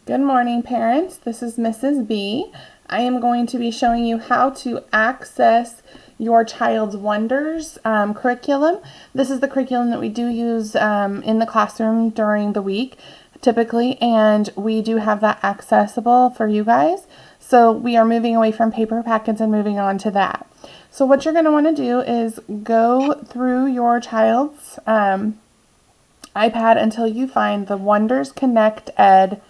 Good morning, parents. This is Mrs. B. I am going to be showing you how to access your child's Wonders curriculum. This is the curriculum that we do use in the classroom during the week, typically, and we do have that accessible for you guys. So we are moving away from paper packets and moving on to that. So what you're going to want to do is go through your child's iPad until you find the Wonders ConnectEd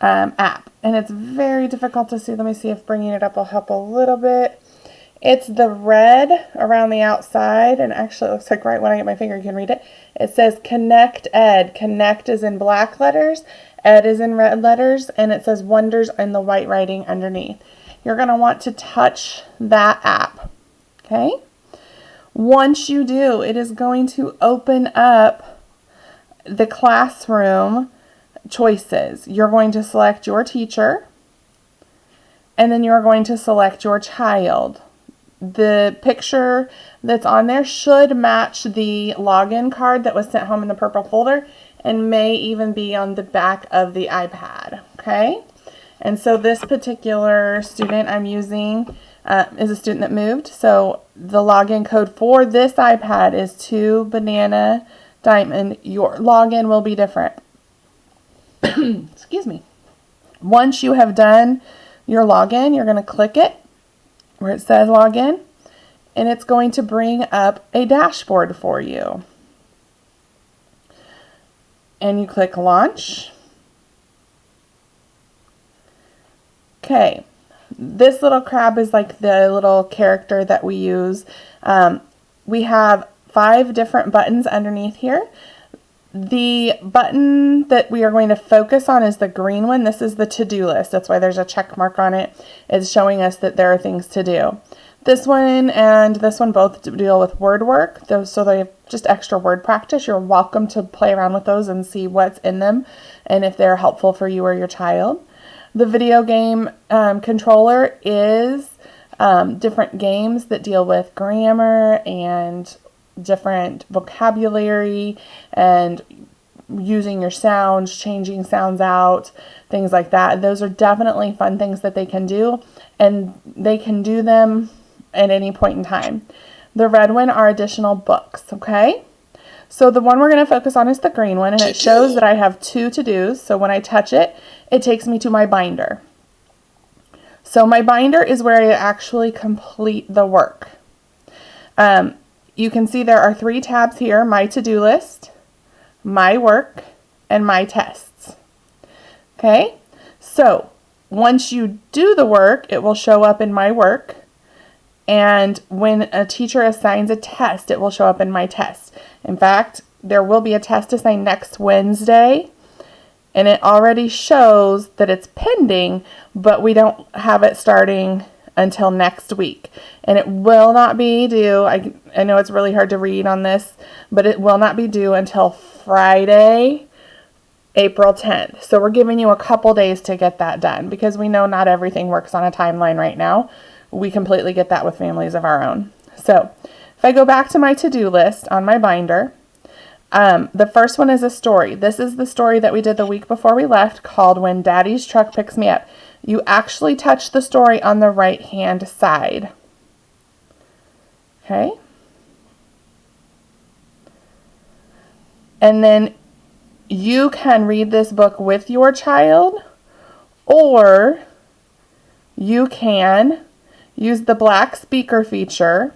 app. And it's very difficult to see. Let me see if bringing it up will help a little bit. It's the red around the outside, and actually it looks like right when I get my finger you can read it. It says ConnectEd. Connect is in black letters, Ed is in red letters, and it says Wonders in the white writing underneath. You're going to want to touch that app. Okay? Once you do, it is going to open up the classroom choices. You're going to select your teacher, and then you're going to select your child. The picture that's on there should match the login card that was sent home in the purple folder and may even be on the back of the iPad. Okay? And so this particular student I'm using is a student that moved. So the login code for this iPad is 2 banana diamond. Your login will be different. Excuse me. Once you have done your login, you're going to click it where it says login, and it's going to bring up a dashboard for you. And you click launch. Okay. This little crab is like the little character that we use. We have 5 different buttons underneath here. The button that we are going to focus on is the green one. This is the to-do list. That's why there's a check mark on it. It's showing us that there are things to do. This one and this one both deal with word work, so they have just extra word practice. You're welcome to play around with those and see what's in them and if they're helpful for you or your child. The video game controller is different games that deal with grammar and different vocabulary and using your sounds, changing sounds out, things like that. Those are definitely fun things that they can do, and they can do them at any point in time. The red one are additional books, okay? So the one we're going to focus on is the green one, and it shows that I have 2 to-dos. So when I touch it, it takes me to my binder. So my binder is where I actually complete the work. You can see there are 3 tabs here: my to-do list, my work, and my tests. Okay, so once you do the work, it will show up in my work. And when a teacher assigns a test, it will show up in my test. In fact, there will be a test assigned next Wednesday, and it already shows that it's pending, but we don't have it starting until next week. And it will not be due, I know it's really hard to read on this, but it will not be due until Friday, April 10th. So we're giving you a couple days to get that done because we know not everything works on a timeline right now. We completely get that with families of our own. So if I go back to my to-do list on my binder, the first one is a story. This is the story that we did the week before we left called When Daddy's Truck Picks Me Up. You actually touch the story on the right-hand side. Okay? And then you can read this book with your child, or you can use the black speaker feature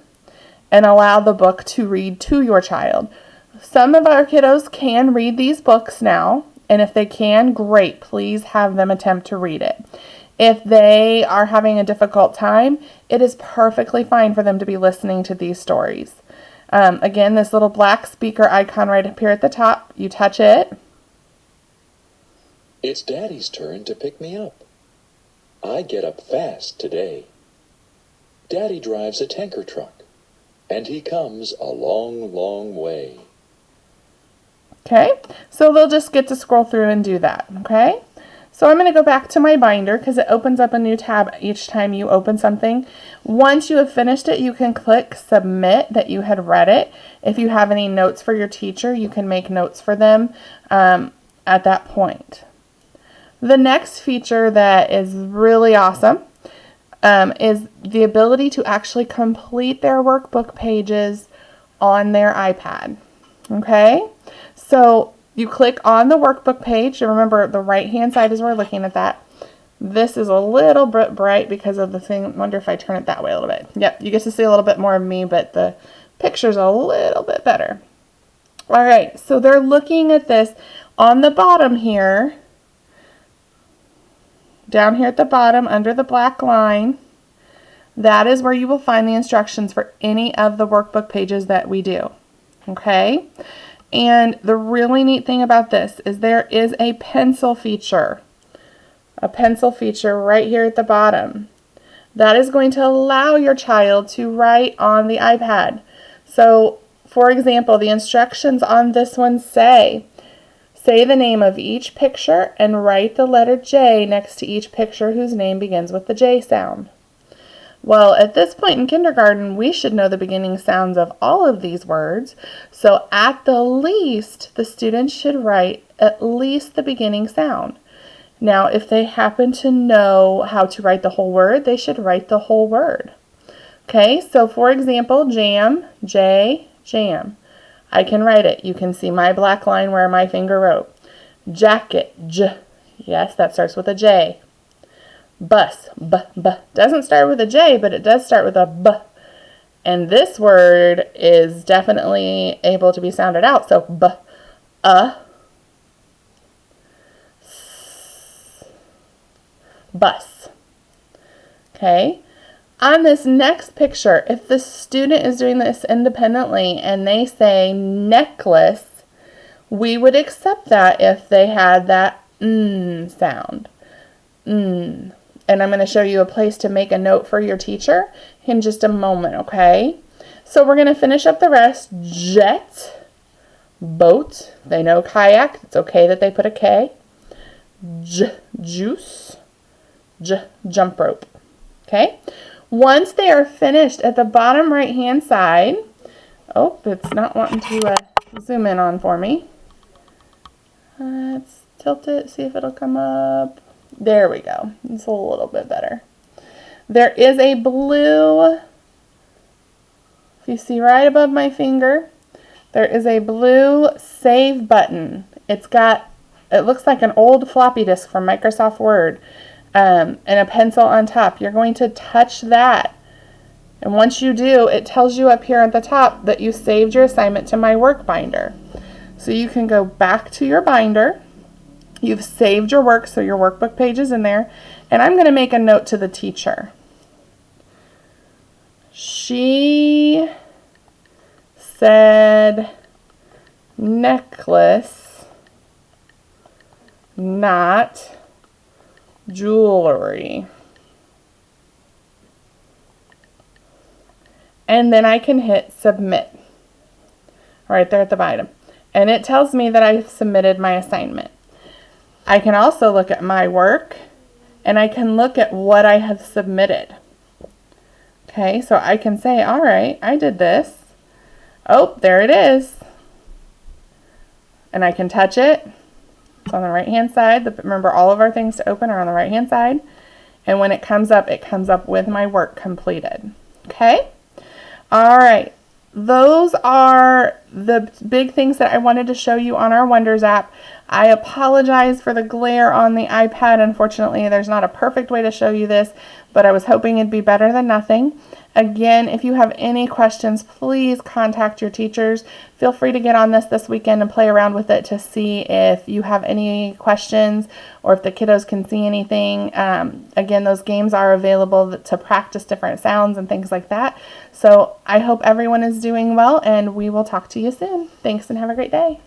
and allow the book to read to your child. Some of our kiddos can read these books now, and if they can, great. Please have them attempt to read it. If they are having a difficult time, it is perfectly fine for them to be listening to these stories. Again, this little black speaker icon right up here at the top, you touch it. It's Daddy's turn to pick me up. I get up fast today. Daddy drives a tanker truck, and he comes a long, long way. Okay, so they'll just get to scroll through and do that, okay? So I'm going to go back to my binder because it opens up a new tab each time you open something. Once you have finished it, you can click submit that you had read it. If you have any notes for your teacher, you can make notes for them at that point. The next feature that is really awesome is the ability to actually complete their workbook pages on their iPad. Okay, so you click on the workbook page, and remember the right hand side is where we're looking at that. This is a little bit bright because of the thing. I wonder if I turn it that way a little bit. Yep, you get to see a little bit more of me, but the picture's a little bit better. All right, so they're looking at this on the bottom here. Down here at the bottom under the black line, that is where you will find the instructions for any of the workbook pages that we do. Okay? And the really neat thing about this is there is a pencil feature. A pencil feature right here at the bottom. That is going to allow your child to write on the iPad. So, for example, the instructions on this one say the name of each picture and write the letter J next to each picture whose name begins with the J sound. Well, at this point in kindergarten, we should know the beginning sounds of all of these words. So at the least, the students should write at least the beginning sound. Now, if they happen to know how to write the whole word, they should write the whole word. Okay, so for example, jam, J, jam. I can write it. You can see my black line where my finger wrote. Jacket, J. Yes, that starts with a J. Bus, B, B. Doesn't start with a J, but it does start with a B. And this word is definitely able to be sounded out. So, B, bus. Okay. On this next picture, if the student is doing this independently and they say necklace, we would accept that if they had that sound. And I'm going to show you a place to make a note for your teacher in just a moment, okay? So we're going to finish up the rest. Jet, boat, they know kayak, it's okay that they put a K. Juice, jump rope, okay? Once they are finished at the bottom right hand side, oh, it's not wanting to zoom in on for me. Let's tilt it, see if it'll come up. There we go. It's a little bit better. There is a blue, if you see right above my finger, there is a blue save button. It looks like an old floppy disk from Microsoft Word. And a pencil on top. You're going to touch that. And once you do, it tells you up here at the top that you saved your assignment to my work binder. So you can go back to your binder. You've saved your work, so your workbook page is in there. And I'm going to make a note to the teacher. She said necklace, not jewelry. And then I can hit submit right there at the bottom. And it tells me that I've submitted my assignment. I can also look at my work and I can look at what I have submitted. Okay, so I can say, all right, I did this. Oh, there it is. And I can touch it. It's on the right hand side. Remember, all of our things to open are on the right hand side. And when it comes up with my work completed. Okay? All right. Those are the big things that I wanted to show you on our Wonders app. I apologize for the glare on the iPad. Unfortunately, there's not a perfect way to show you this, but I was hoping it'd be better than nothing. Again, if you have any questions, please contact your teachers. Feel free to get on this weekend and play around with it to see if you have any questions or if the kiddos can see anything. Again, those games are available to practice different sounds and things like that. So I hope everyone is doing well, and we will talk to you soon. Thanks and have a great day.